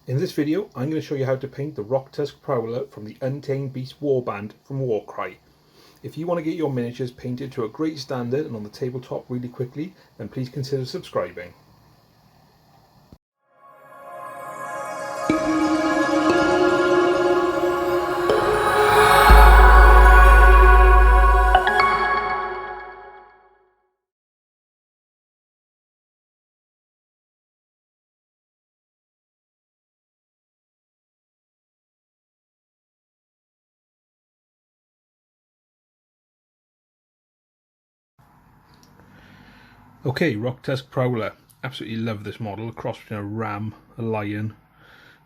In this video, I'm going to show you how to paint the Rocktusk Prowler from the Untamed Beasts warband from Warcry. If you want to get your miniatures painted to a great standard and on the tabletop really quickly, then please consider subscribing. Okay, Rocktusk Prowler. Absolutely love this model. A cross between a ram, a lion,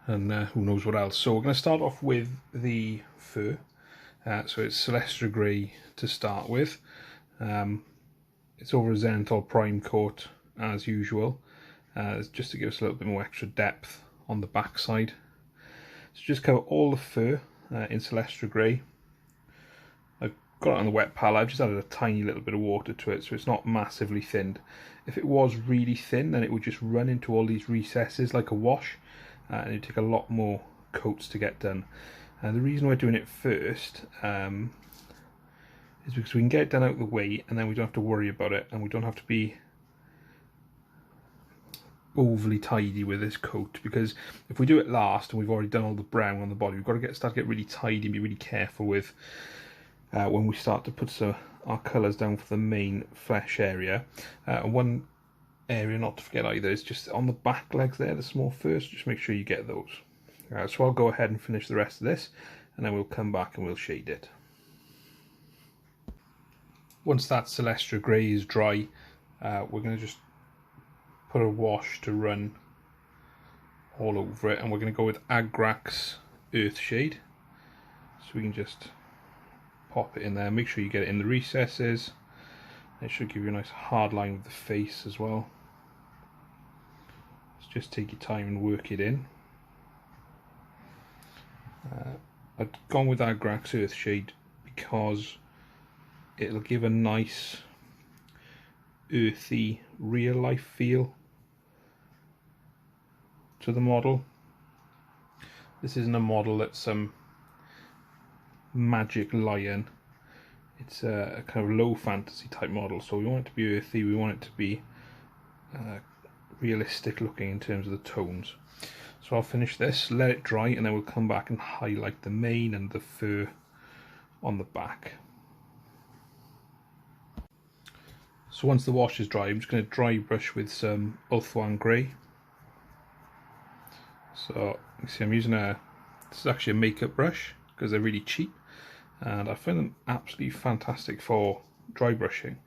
and who knows what else. So we're going to start off with the fur. So it's Celestra Grey to start with. It's over a Zenithal Prime coat as usual, just to give us a little bit more extra depth on the back side. So just cover all the fur in Celestra Grey. Got it on the wet palette. I've just added a tiny little bit of water to it so it's not massively thinned. If it was really thin, then it would just run into all these recesses like a wash, and it'd take a lot more coats to get done. And the reason we're doing it first is because we can get it done out of the way, and then we don't have to worry about it, and we don't have to be overly tidy with this coat, because if we do it last and we've already done all the brown on the body, we've got to start to get really tidy and be really careful with when we start to put our colours down for the main flesh area. One area not to forget either is just on the back legs there, the small furs. Just make sure you get those. So I'll go ahead and finish the rest of this, and then we'll come back and we'll shade it. Once that Celestra Grey is dry, we're going to just put a wash to run all over it, and we're going to go with Agrax Earthshade. So we can just pop it in there, make sure you get it in the recesses. It should give you a nice hard line with the face as well. So just take your time and work it in. I've gone with Agrax Earthshade because it'll give a nice earthy real life feel to the model. This isn't a model that's some magic lion. It's a kind of low fantasy type model, so we want it to be earthy, we want it to be realistic looking in terms of the tones. So I'll finish this, let it dry, and then we'll come back and highlight the mane and the fur on the back. So once the wash is dry, I'm just going to dry brush with some Ulthuan Grey. So you see I'm using this is actually a makeup brush because they're really cheap, and I find them absolutely fantastic for dry brushing.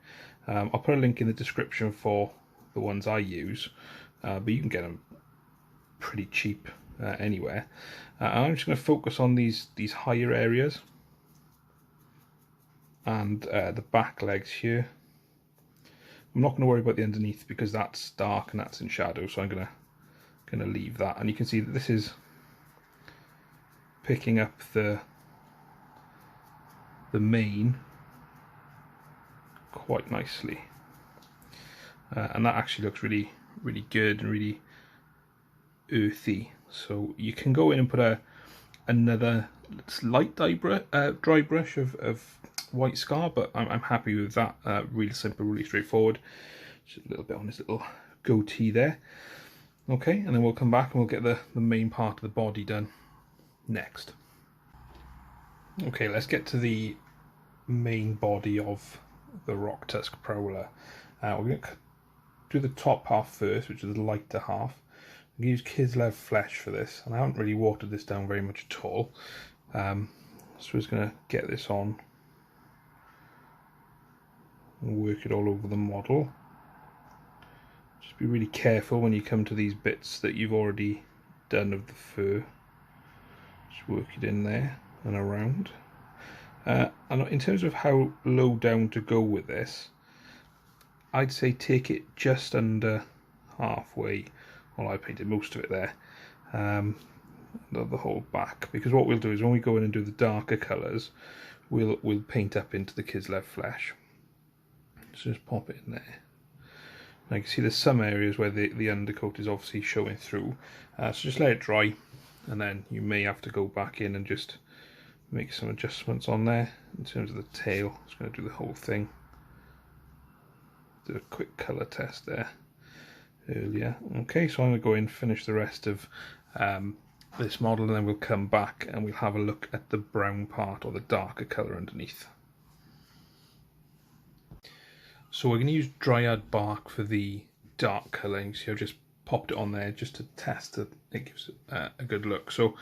I'll put a link in the description for the ones I use, but you can get them pretty cheap anywhere. I'm just going to focus on these higher areas and the back legs here. I'm not going to worry about the underneath because that's dark and that's in shadow, so I'm going to leave that. And you can see that this is picking up the mane quite nicely, and that actually looks really good and really earthy. So you can go in and put another light dry brush of white scar, but I'm happy with that. Really simple, really straightforward. Just a little bit on this little goatee there. Okay, and then we'll come back and we'll get the main part of the body done next. Okay, let's get to the main body of the Rocktusk Prowler. We're going to do the top half first, which is the lighter half. I'm going to use Kislev Flesh for this, and I haven't really watered this down very much at all. So we're just going to get this on and work it all over the model. Just be really careful when you come to these bits that you've already done of the fur. Just work it in there and around. And in terms of how low down to go with this, I'd say take it just under halfway. Well, I painted most of it there, the whole back, because what we'll do is when we go in and do the darker colours, we'll paint up into the Kislev Flesh. So just pop it in there. Now you can see there's some areas where the undercoat is obviously showing through, so just let it dry, and then you may have to go back in and just make some adjustments on there. In terms of the tail, I'm just going to do the whole thing. Did a quick colour test there earlier. Okay, so I'm going to go in and finish the rest of this model, and then we'll come back and we'll have a look at the brown part, or the darker colour underneath. So we're going to use Dryad Bark for the dark colour. So I've just popped it on there just to test that it gives a good look. So I'm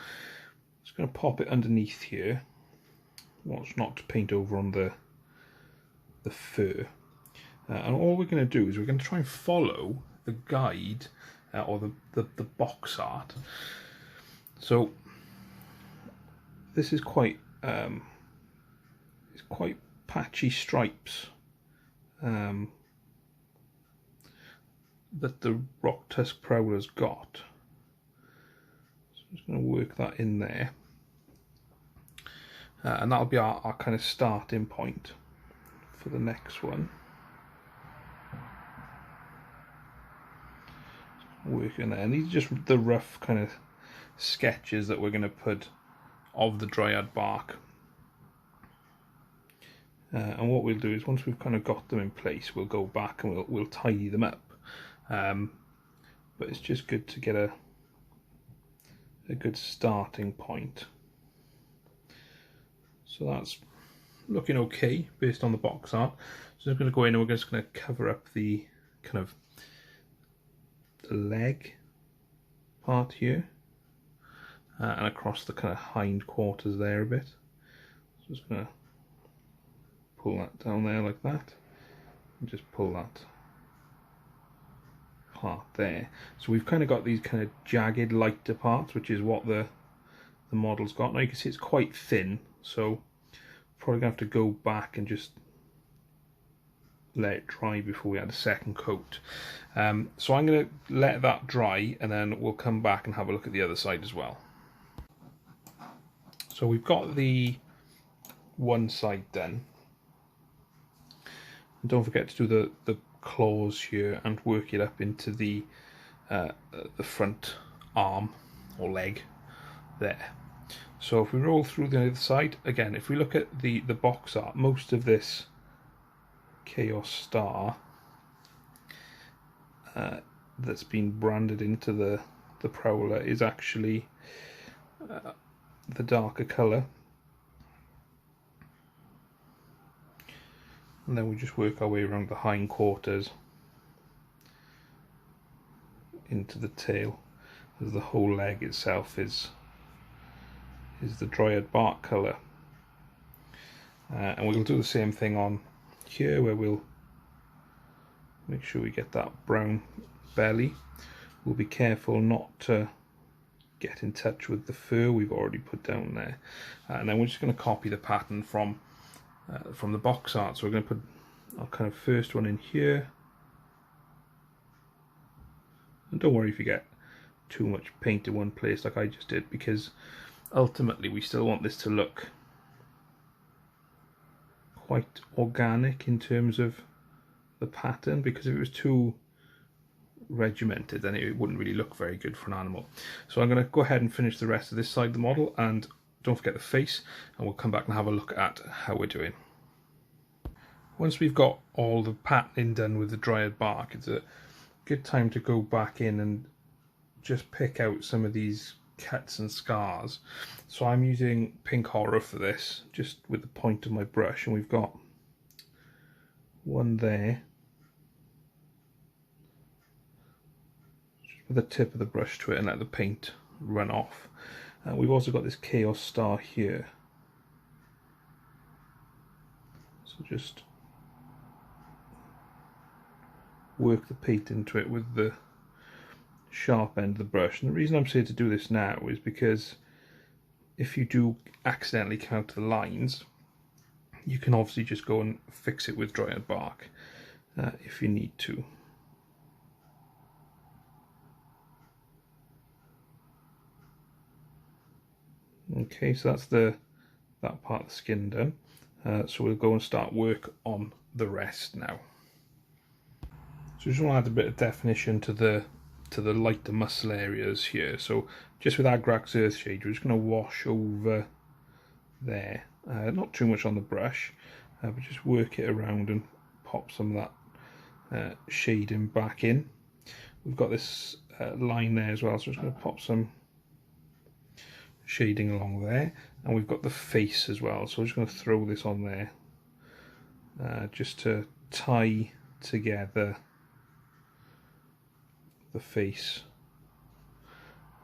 just going to pop it underneath here. What's not to paint over on the fur. And all we're going to do is we're going to try and follow the guide or the box art. So this is quite it's quite patchy stripes that the Rocktusk Prowler's got. So I'm just going to work that in there, and that'll be our kind of starting point for the next one. Working there, and these are just the rough kind of sketches that we're going to put of the Dryad Bark. And what we'll do is, once we've kind of got them in place, we'll go back and we'll tidy them up. But it's just good to get a good starting point. So that's looking okay based on the box art. So I'm going to go in and we're just going to cover up the kind of the leg part here, and across the kind of hind quarters there a bit. So just going to pull that down there like that, and just pull that part there. So we've kind of got these kind of jagged lighter parts, which is what the model's got. Now you can see it's quite thin, so probably going to have to go back and just let it dry before we add a second coat. So I'm going to let that dry, and then we'll come back and have a look at the other side as well. So we've got the one side done. And don't forget to do the claws here and work it up into the front arm or leg there. So if we roll through the other side, again, if we look at the box art, most of this Chaos Star that's been branded into the Prowler is actually the darker colour. And then we just work our way around the hind quarters into the tail, as the whole leg itself is the Dryad Bark colour. And we'll do the same thing on here, where we'll make sure we get that brown belly. We'll be careful not to get in touch with the fur we've already put down there. And then we're just going to copy the pattern from the box art. So we're going to put our kind of first one in here, and don't worry if you get too much paint in one place like I just did, because ultimately we still want this to look quite organic in terms of the pattern, because if it was too regimented then it wouldn't really look very good for an animal. So I'm going to go ahead and finish the rest of this side of the model, and don't forget the face, and we'll come back and have a look at how we're doing. Once we've got all the patterning done with the Dryad Bark, it's a good time to go back in and just pick out some of these cuts and scars. So I'm using Pink Horror for this, just with the point of my brush, and we've got one there, just with the tip of the brush to it and let the paint run off. We've also got this Chaos Star here, so just work the paint into it with the sharp end of the brush. And the reason I'm saying to do this now is because if you do accidentally come out to the lines, you can obviously just go and fix it with Dryad Bark if you need to. Okay, so that's that part of the skin done. So we'll go and start work on the rest now. So we just want to add a bit of definition to the lighter muscle areas here. So just with Agrax Earthshade, we're just going to wash over there. Not too much on the brush, but just work it around and pop some of that shading back in. We've got this line there as well, so I'm just going to pop some shading along there. And we've got the face as well, so I'm just going to throw this on there just to tie together the face,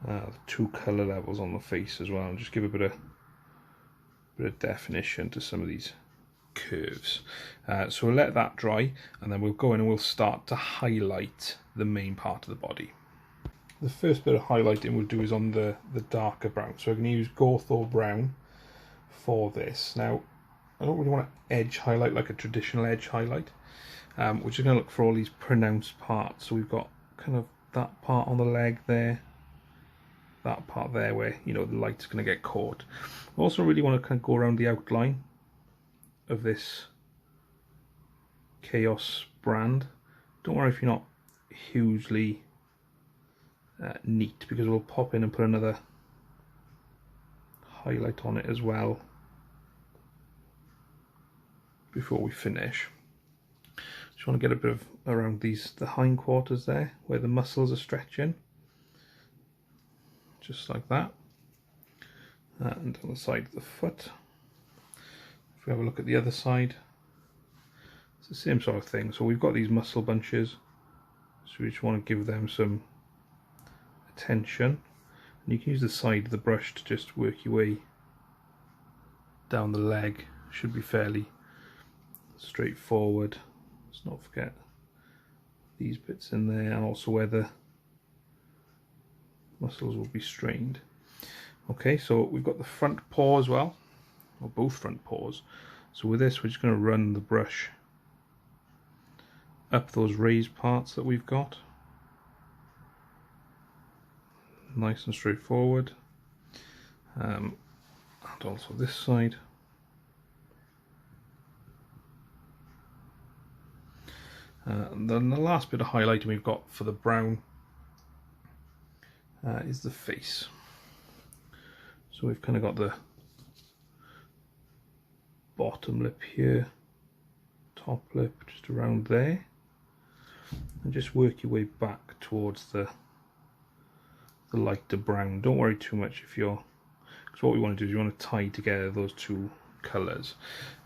the two colour levels on the face as well, and just give a bit of definition to some of these curves. So we'll let that dry, and then we'll go in and we'll start to highlight the main part of the body. The first bit of highlighting we'll do is on the darker brown. So I'm going to use Gorthor Brown for this. Now, I don't really want to edge highlight like a traditional edge highlight. We're just going to look for all these pronounced parts. So we've got kind of that part on the leg there, that part there where, you know, the light's going to get caught. I also really want to kind of go around the outline of this Chaos brand. Don't worry if you're not hugely neat, because we'll pop in and put another highlight on it as well before we finish. Just want to get a bit of around the hindquarters there where the muscles are stretching, just like that, and on the side of the foot. If we have a look at the other side, it's the same sort of thing. So we've got these muscle bunches, so we just want to give them some attention, and you can use the side of the brush to just work your way down the leg. Should be fairly straightforward. Let's not forget these bits in there, and also where the muscles will be strained. Okay, so we've got the front paw as well, or both front paws. So with this, we're just going to run the brush up those raised parts that we've got. Nice and straightforward. And also this side. And then the last bit of highlighting we've got for the brown is the face. So we've kind of got the bottom lip here, top lip just around there, and just work your way back towards the lighter brown. Don't worry too much if you're, because what we want to do is you want to tie together those two colours.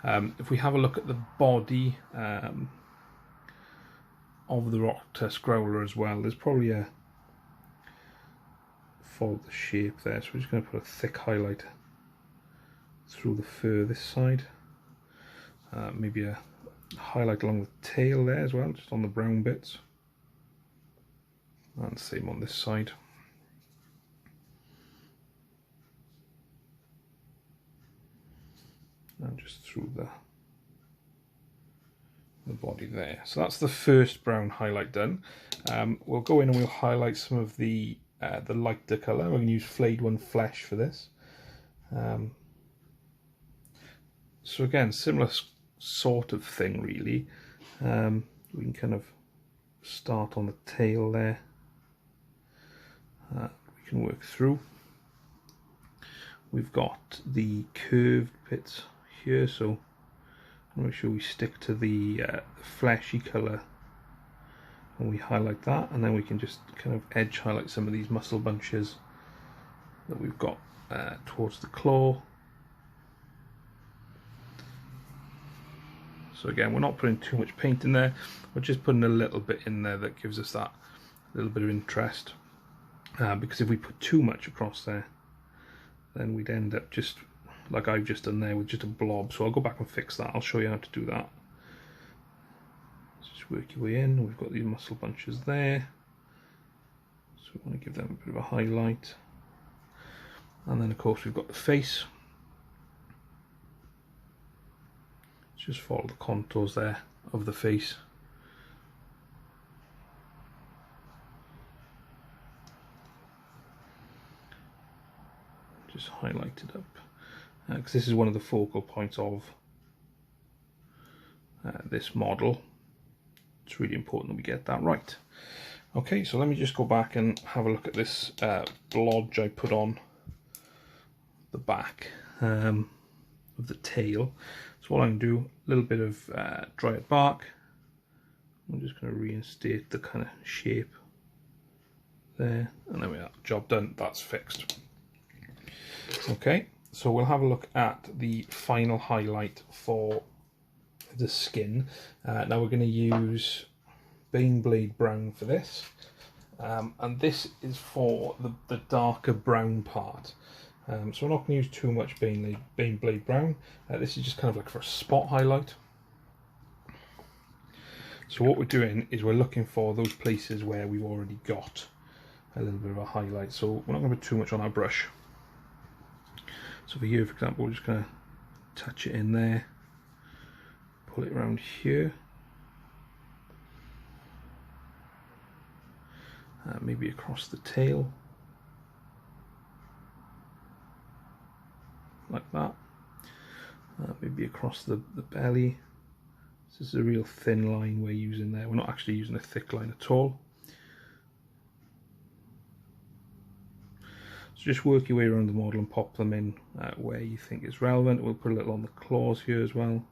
If we have a look at the body of the Rocktusk Prowler as well, there's probably a follow the shape there, so we're just going to put a thick highlight through the fur this side, maybe a highlight along the tail there as well, just on the brown bits, and same on this side. And just through the body there. So that's the first brown highlight done. We'll go in and we'll highlight some of the lighter colour. We're going to use Flayed One Flesh for this. So again, similar sort of thing really. We can kind of start on the tail there. We can work through. We've got the curved bits here, so make sure we stick to the fleshy colour and we highlight that, and then we can just kind of edge highlight some of these muscle bunches that we've got towards the claw. So again, we're not putting too much paint in there, we're just putting a little bit in there that gives us that little bit of interest, because if we put too much across there, then we'd end up just like I've just done there with just a blob. So I'll go back and fix that. I'll show you how to do that. Just work your way in. We've got these muscle bunches there, so we want to give them a bit of a highlight. And then of course we've got the face. Just follow the contours there of the face. Just highlight it up, because this is one of the focal points of this model, it's really important that we get that right. Okay, so let me just go back and have a look at this blodge I put on the back of the tail. So what I'm going to do, a little bit of Dryad Bark. I'm just going to reinstate the kind of shape there, and there we are, job done, that's fixed. Okay, so we'll have a look at the final highlight for the skin. Now we're going to use Baneblade Brown for this, and this is for the darker brown part. So we're not going to use too much Baneblade Brown. This is just kind of like for a spot highlight. So what we're doing is we're looking for those places where we've already got a little bit of a highlight. So we're not going to put too much on our brush. So for here, for example, we're just going to touch it in there, pull it around here, maybe across the tail, like that, maybe across the belly. This is a real thin line we're using there. We're not actually using a thick line at all. So just work your way around the model and pop them in where you think is relevant. We'll put a little on the claws here as well.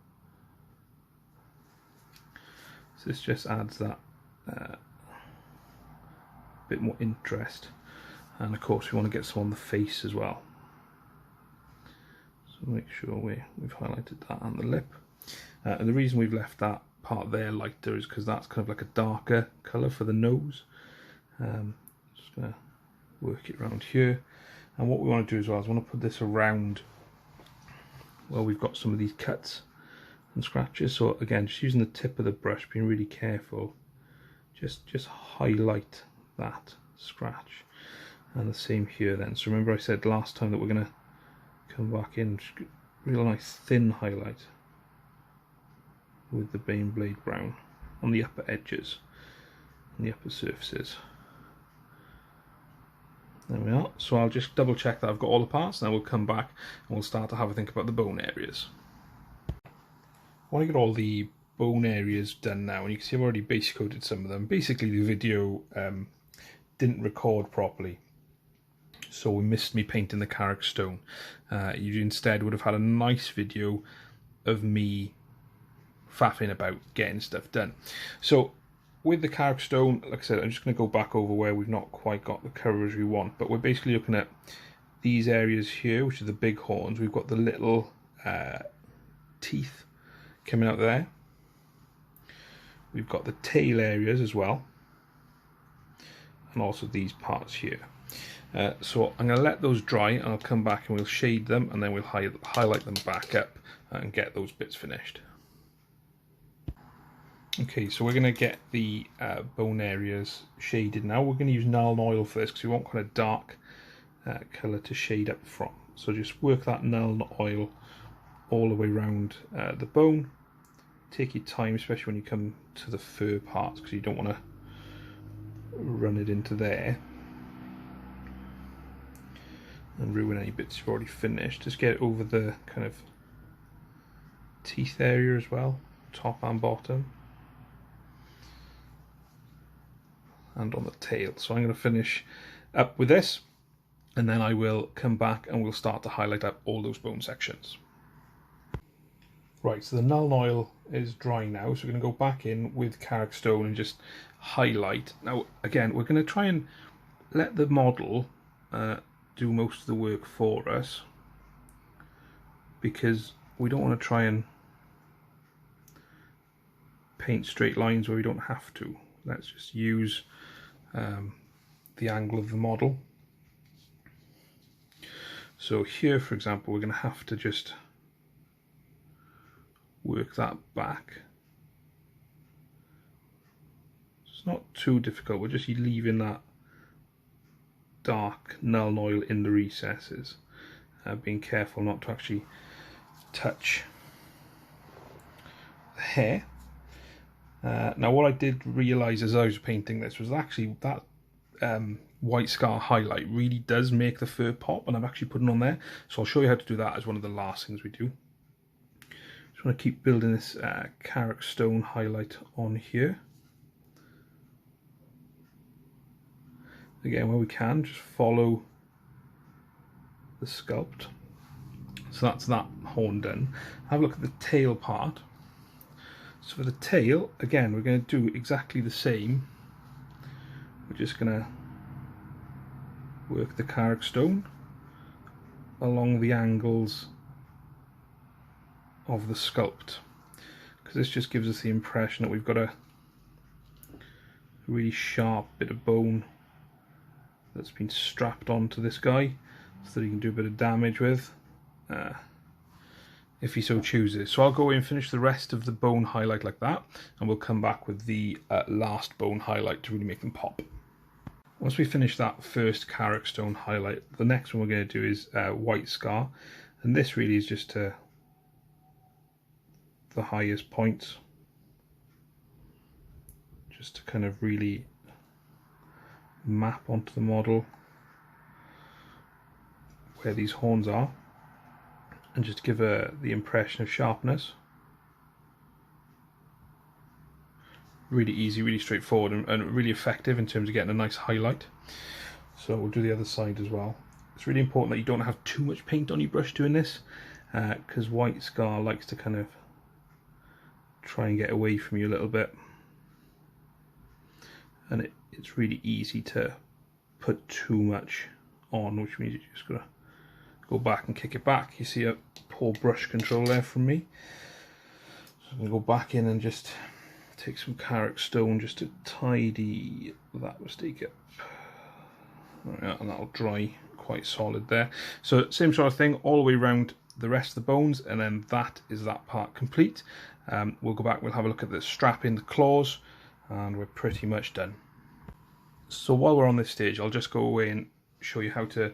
So this just adds that bit more interest. And of course we want to get some on the face as well. So make sure we've highlighted that and the lip. And the reason we've left that part there lighter is because that's kind of like a darker colour for the nose. Just going to work it around here. And what we want to do as well is we want to put this around where we've got some of these cuts and scratches. So again, just using the tip of the brush, being really careful, just highlight that scratch. And the same here then. So remember I said last time that we're going to come back in, real nice thin highlight with the Baneblade Brown on the upper edges and the upper surfaces. There we are. So I'll just double check that I've got all the parts, and then we'll come back and we'll start to have a think about the bone areas. I want to get all the bone areas done now, and you can see I've already base coated some of them. Basically the video didn't record properly, so we missed me painting the Karak Stone. You instead would have had a nice video of me faffing about getting stuff done. So with the Karak Stone, like I said, I'm just going to go back over where we've not quite got the coverage we want, but we're basically looking at these areas here, which are the big horns. We've got the little teeth coming out there. We've got the tail areas as well, and also these parts here. So I'm going to let those dry, and I'll come back and we'll shade them, and then we'll highlight them back up and get those bits finished. Okay, so we're going to get the bone areas shaded now. We're going to use Nuln Oil for this because we want kind of dark colour to shade up from. So just work that Nuln Oil all the way around the bone. Take your time, especially when you come to the fur parts, because you don't want to run it into there and ruin any bits you've already finished. Just get it over the kind of teeth area as well, top and bottom, and on the tail. So I'm going to finish up with this, and then I will come back and we'll start to highlight up all those bone sections. Right, so the Nuln Oil is dry now, so we're going to go back in with Karak Stone and just highlight. Now again, we're going to try and let the model do most of the work for us, because we don't want to try and paint straight lines where we don't have to. Let's just use the angle of the model. So here, for example, we're going to have to just work that back. It's not too difficult, we're just leaving that dark Nuln Oil in the recesses, being careful not to actually touch the hair. Now what I did realise as I was painting this was actually that white scar highlight really does make the fur pop, and I've actually put it on there, so I'll show you how to do that as one of the last things we do. Just want to keep building this Karak Stone highlight on here. again, where we can, just follow the sculpt. So that's that horn done. Have a look at the tail part. So for the tail, again, we're going to do exactly the same. We're just going to work the Karak Stone along the angles of the sculpt, because this just gives us the impression that we've got a really sharp bit of bone that's been strapped onto this guy, so that he can do a bit of damage with, if he so chooses. So I'll go in and finish the rest of the bone highlight like that, and we'll come back with the last bone highlight to really make them pop. Once we finish that first Karak Stone highlight, the next one we're going to do is White Scar, and this really is just to the highest points, just to kind of really map onto the model where these horns are, and just give the impression of sharpness. Really easy, really straightforward, and really effective in terms of getting a nice highlight. So we'll do the other side as well. It's really important that you don't have too much paint on your brush doing this, because White Scar likes to kind of try and get away from you a little bit, and it's really easy to put too much on, which means you just gotta go back and kick it back. You see a poor brush control there from me, so I'm gonna go back in and just take some Karak Stone just to tidy that mistake up. Right, and that'll dry quite solid there. So same sort of thing all the way around the rest of the bones, and then that is that part complete. We'll go back, we'll have a look at the strapping, the claws, and we're pretty much done. So while we're on this stage, I'll just go away and show you how to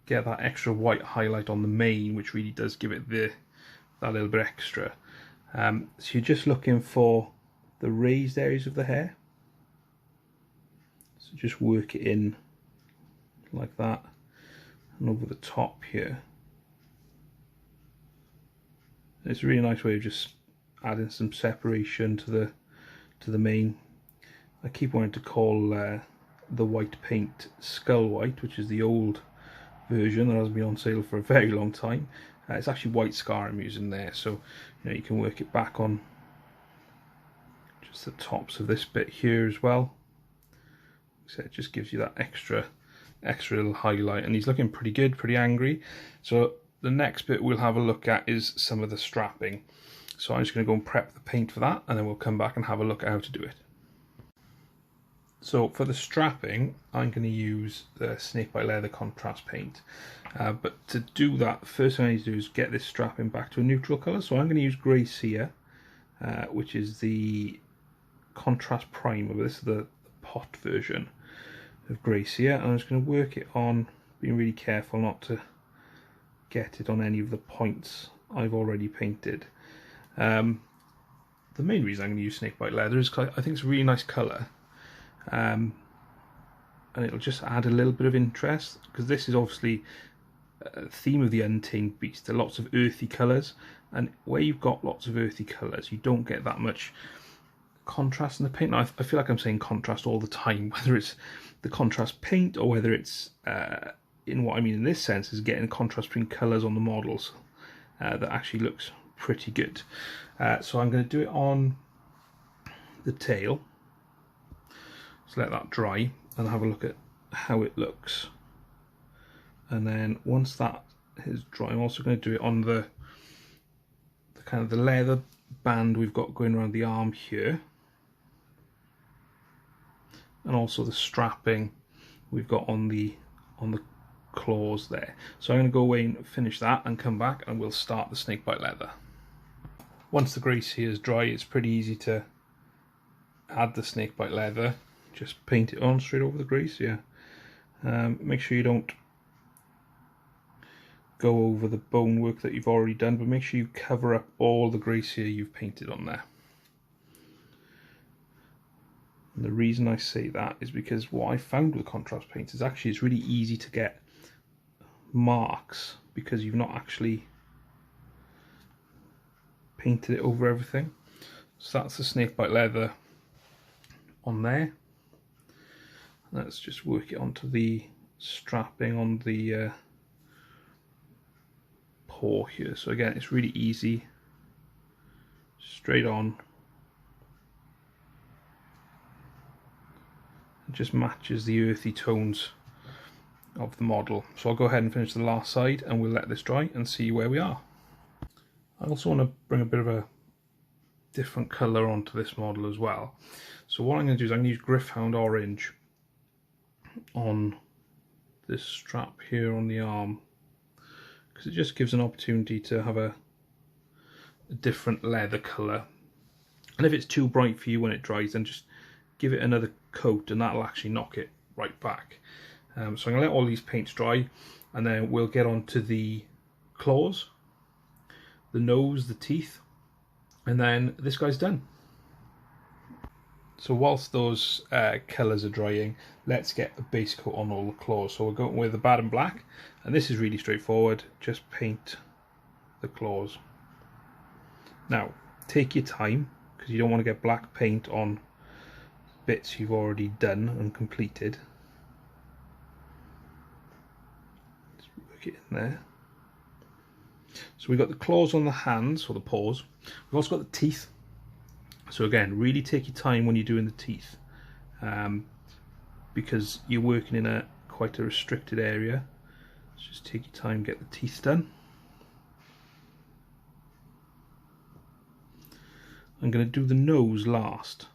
get that extra white highlight on the mane, which really does give it that little bit extra. So you're just looking for the raised areas of the hair, so just work it in like that, and over the top here. It's a really nice way of just adding some separation to the mane. I keep wanting to call the white paint Skull White, which is the old version that has been on sale for a very long time. It's actually White Scar I'm using there, so you can work it back on just the tops of this bit here as well. So it just gives you that extra little highlight, and he's looking pretty good, pretty angry. So the next bit we'll have a look at is some of the strapping. So I'm just going to go and prep the paint for that, and then we'll come back and have a look at how to do it. So for the strapping, I'm going to use the Snakebite Leather contrast paint. But to do that, the first thing I need to do is get this strapping back to a neutral colour. So I'm going to use Grey Seer, which is the contrast primer. This is the pot version of Grey Seer. And I'm just going to work it on, being really careful not to get it on any of the points I've already painted. The main reason I'm going to use Snakebite Leather is because I think it's a really nice colour. And it'll just add a little bit of interest, because this is obviously a theme of the Untamed Beasts. There are lots of earthy colours, and where you've got lots of earthy colours, you don't get that much contrast in the paint. Now, I feel like I'm saying contrast all the time, whether it's the contrast paint or whether it's in what I mean in this sense is getting contrast between colours on the models that actually looks pretty good. So I'm going to do it on the tail. So let that dry and have a look at how it looks. And then once that is dry, I'm also going to do it on the kind of the leather band we've got going around the arm here, and also the strapping we've got on the claws there. So I'm going to go away and finish that and come back, and we'll start the Snakebite Leather. Once the Grey Seer is dry, it's pretty easy to add the Snakebite Leather. Just paint it on straight over the Grey Seer. Make sure you don't go over the bone work that you've already done, but make sure you cover up all the Grey Seer you've painted on there. And the reason I say that is because what I found with contrast paints is actually it's really easy to get marks because you've not actually painted it over everything. So that's the Snakebite Leather on there. Let's just work it onto the strapping on the paw here. So again, it's really easy, straight on. It just matches the earthy tones of the model. So I'll go ahead and finish the last side and we'll let this dry and see where we are. I also want to bring a bit of a different colour onto this model as well. So what I'm going to do is I'm going to use Gryph Hound Orange on this strap here on the arm, because it just gives an opportunity to have a different leather colour. And if it's too bright for you when it dries, then just give it another coat and that'll actually knock it right back. So I'm going to let all these paints dry, and then we'll get on to the claws, the nose, the teeth, and then this guy's done. So whilst those colours are drying, let's get a base coat on all the claws. So we're going with Abaddon Black, and this is really straightforward. Just paint the claws. Now, take your time, because you don't want to get black paint on bits you've already done and completed. Just work it in there. So we've got the claws on the hands, or the paws. We've also got the teeth. So again, really take your time when you're doing the teeth, because you're working in quite a restricted area. So just take your time, get the teeth done. I'm going to do the nose last.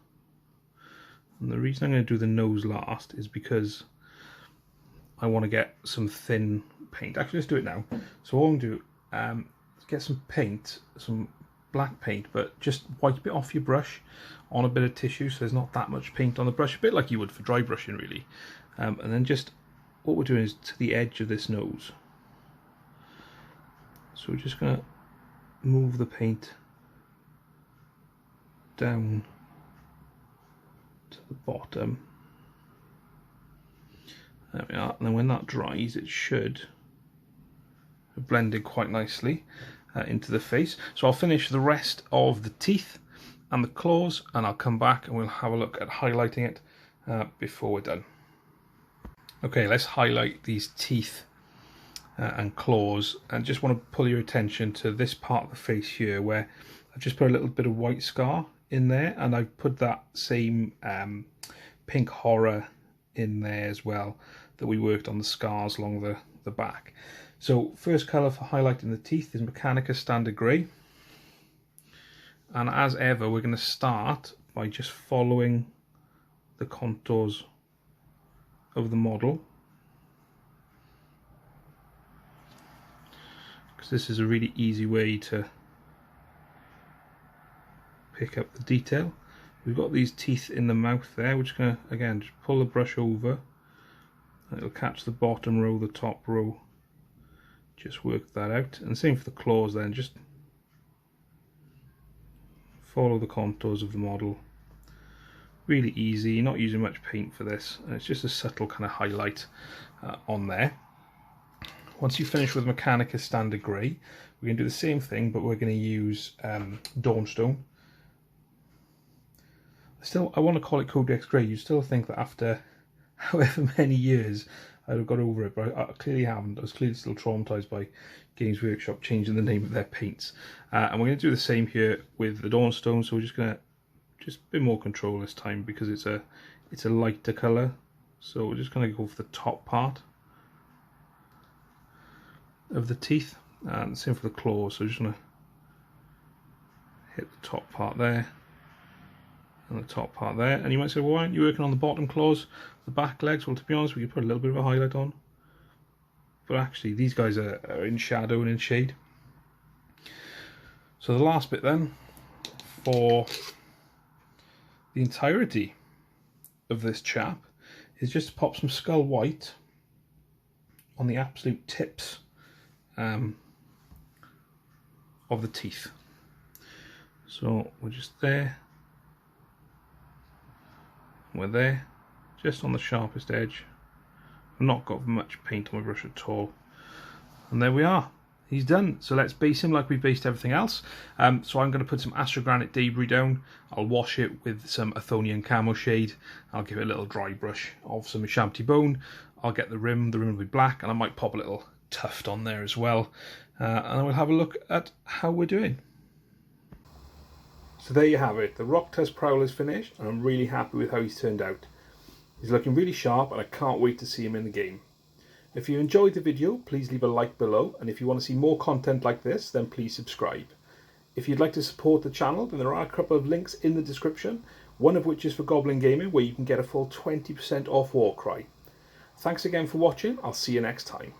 And the reason I'm going to do the nose last is because I want to get some thin paint. Actually, let's do it now. So what I'm going to do, get some paint, some black paint, but just wipe it off your brush on a bit of tissue so there's not that much paint on the brush, a bit like you would for dry brushing really. And then just, what we're doing is to the edge of this nose. So we're just going to move the paint down to the bottom. There we are, and then when that dries it should have blended quite nicely into the face. So I'll finish the rest of the teeth and the claws, and I'll come back and we'll have a look at highlighting it before we're done. Okay, let's highlight these teeth and claws, and just want to pull your attention to this part of the face here where I've just put a little bit of white scar in there, and I've put that same pink horror in there as well that we worked on the scars along the back. So first colour for highlighting the teeth is Mechanicus Standard Grey, and as ever we're going to start by just following the contours of the model, because this is a really easy way to pick up the detail. We've got these teeth in the mouth there. We're just going to, again, just pull the brush over and it'll catch the bottom row, the top row. Just work that out. And same for the claws then, just follow the contours of the model. Really easy, not using much paint for this, and it's just a subtle kind of highlight on there. Once you finish with Mechanicus Standard Grey, we're going to do the same thing, but we're going to use Dawnstone. I want to call it Codex Grey. You still think that after however many years I'd have got over it, but I clearly haven't. I was clearly still traumatised by Games Workshop changing the name of their paints. And we're going to do the same here with the Dawnstone, so we're just going to a bit more control this time because it's a lighter colour. So we're just going to go for the top part of the teeth, and same for the claws. So just going to hit the top part there and the top part there. And you might say, well, why aren't you working on the bottom claws, the back legs? Well, to be honest, we could put a little bit of a highlight on, but actually these guys are in shadow and in shade. So the last bit then, for the entirety of this chap, is just to pop some skull white on the absolute tips of the teeth. So we're just there, we're there, just on the sharpest edge. I've not got much paint on my brush at all, and there we are. he's done. So let's base him like we based everything else. So I'm going to put some Astrogranite Debris down. I'll wash it with some Ulthuan Camo Shade. I'll give it a little dry brush of some Shamty Bone. I'll get the rim will be black, and I might pop a little tuft on there as well. And we'll have a look at how we're doing. So there you have it. The Rocktusk Prowler's finished, and I'm really happy with how he's turned out. He's looking really sharp, and I can't wait to see him in the game. If you enjoyed the video, please leave a like below, and if you want to see more content like this, then please subscribe. If you'd like to support the channel, then there are a couple of links in the description, one of which is for Goblin Gaming, where you can get a full 20% off Warcry. Thanks again for watching. I'll see you next time.